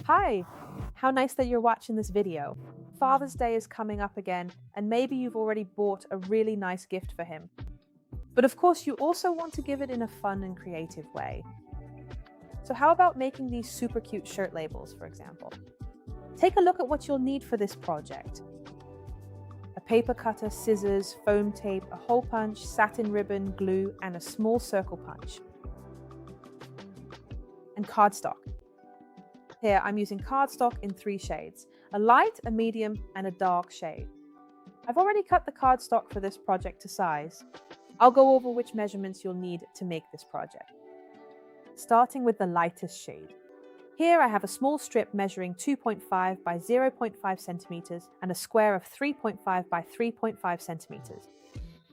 Hi! How nice that you're watching this video. Father's Day is coming up again, and maybe you've already bought a really nice gift for him. But of course, you also want to give it in a fun and creative way. So how about making these super cute shirt labels, for example? Take a look at what you'll need for this project. A paper cutter, scissors, foam tape, a hole punch, satin ribbon, glue, and a small circle punch. And cardstock. Here I'm using cardstock in 3 shades, a light, a medium, and a dark shade. I've already cut the cardstock for this project to size. I'll go over which measurements you'll need to make this project. Starting with the lightest shade. Here I have a small strip measuring 2.5 by 0.5 centimeters and a square of 3.5 by 3.5 centimeters.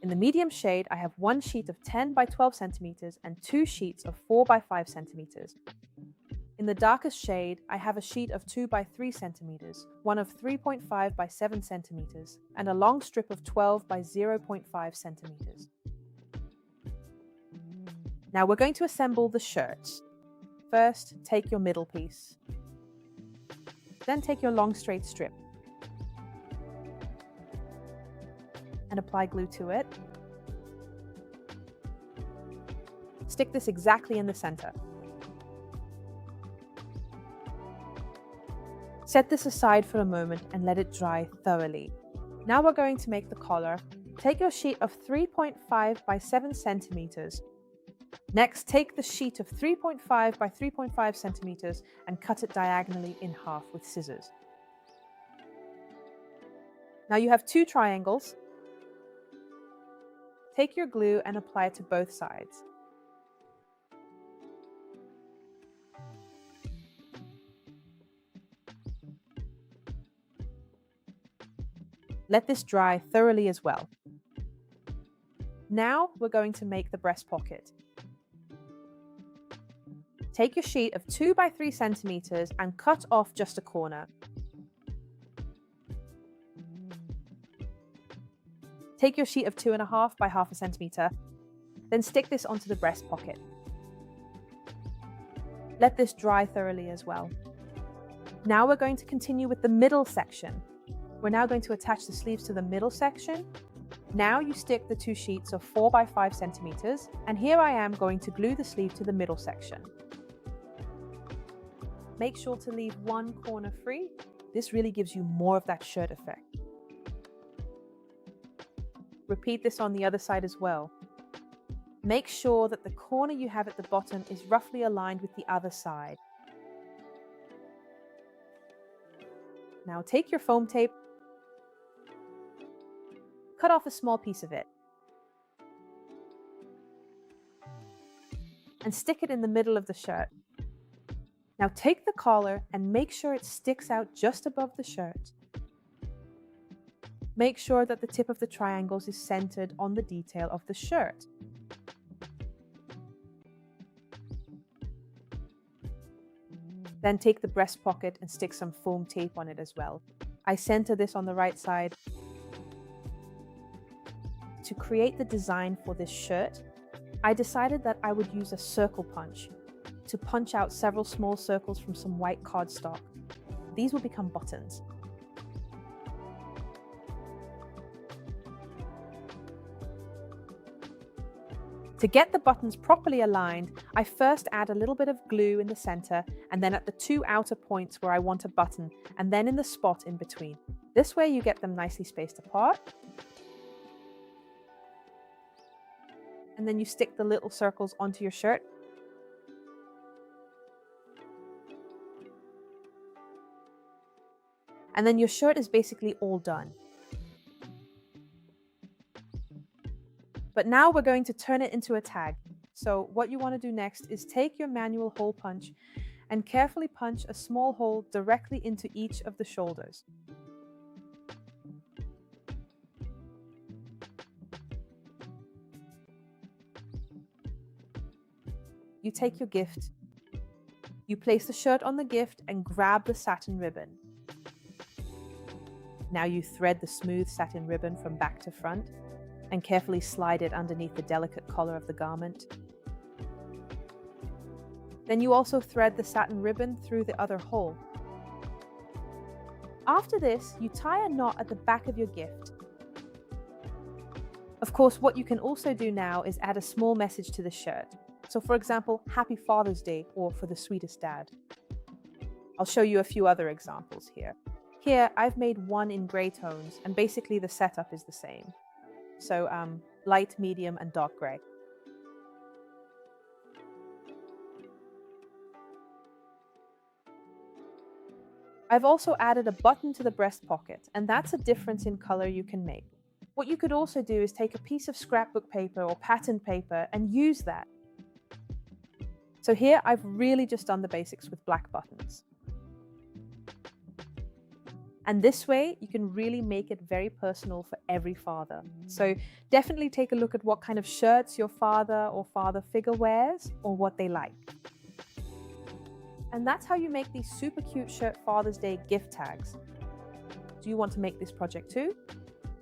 In the medium shade, I have 1 sheet of 10 by 12 centimeters and 2 sheets of 4 by 5 centimeters. In the darkest shade, I have a sheet of 2 by 3 centimeters, one of 3.5 by 7 centimeters, and a long strip of 12 by 0.5 centimeters. Now we're going to assemble the shirts. First, take your middle piece. Then take your long straight strip and apply glue to it. Stick this exactly in the center. Set this aside for a moment and let it dry thoroughly. Now we're going to make the collar. Take your sheet of 3.5 by 7 centimeters. Next, take the sheet of 3.5 by 3.5 centimeters and cut it diagonally in half with scissors. Now you have 2 triangles. Take your glue and apply it to both sides. Let this dry thoroughly as well. Now we're going to make the breast pocket. Take your sheet of 2 by 3 centimeters and cut off just a corner. Take your sheet of 2.5 by half a centimeter, then stick this onto the breast pocket. Let this dry thoroughly as well. Now we're going to continue with the middle section. We're now going to attach the sleeves to the middle section. Now you stick the 2 sheets of 4 by 5 centimeters, and here I am going to glue the sleeve to the middle section. Make sure to leave 1 corner free. This really gives you more of that shirt effect. Repeat this on the other side as well. Make sure that the corner you have at the bottom is roughly aligned with the other side. Now take your foam tape, cut off a small piece of it, and stick it in the middle of the shirt. Now take the collar and make sure it sticks out just above the shirt. Make sure that the tip of the triangles is centered on the detail of the shirt. Then take the breast pocket and stick some foam tape on it as well. I center this on the right side. To create the design for this shirt, I decided that I would use a circle punch to punch out several small circles from some white cardstock. These will become buttons. To get the buttons properly aligned, I first add a little bit of glue in the center and then at the 2 outer points where I want a button, and then in the spot in between. This way you get them nicely spaced apart. And then you stick the little circles onto your shirt. And then your shirt is basically all done. But now we're going to turn it into a tag. So what you want to do next is take your manual hole punch and carefully punch a small hole directly into each of the shoulders. You take your gift. You place the shirt on the gift and grab the satin ribbon. Now you thread the smooth satin ribbon from back to front and carefully slide it underneath the delicate collar of the garment. Then you also thread the satin ribbon through the other hole. After this, you tie a knot at the back of your gift. Of course, what you can also do now is add a small message to the shirt. So for example, Happy Father's Day or for the sweetest dad. I'll show you a few other examples here. Here, I've made one in grey tones, and basically the setup is the same. So light, medium, and dark grey. I've also added a button to the breast pocket, and that's a difference in color you can make. What you could also do is take a piece of scrapbook paper or pattern paper and use that. So here I've really just done the basics with black buttons. And this way you can really make it very personal for every father. So definitely take a look at what kind of shirts your father or father figure wears or what they like. And that's how you make these super cute shirt Father's Day gift tags. Do you want to make this project too?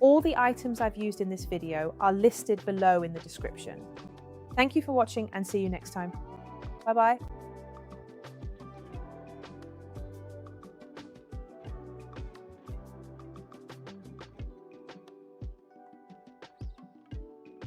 All the items I've used in this video are listed below in the description. Thank you for watching and see you next time. Bye bye.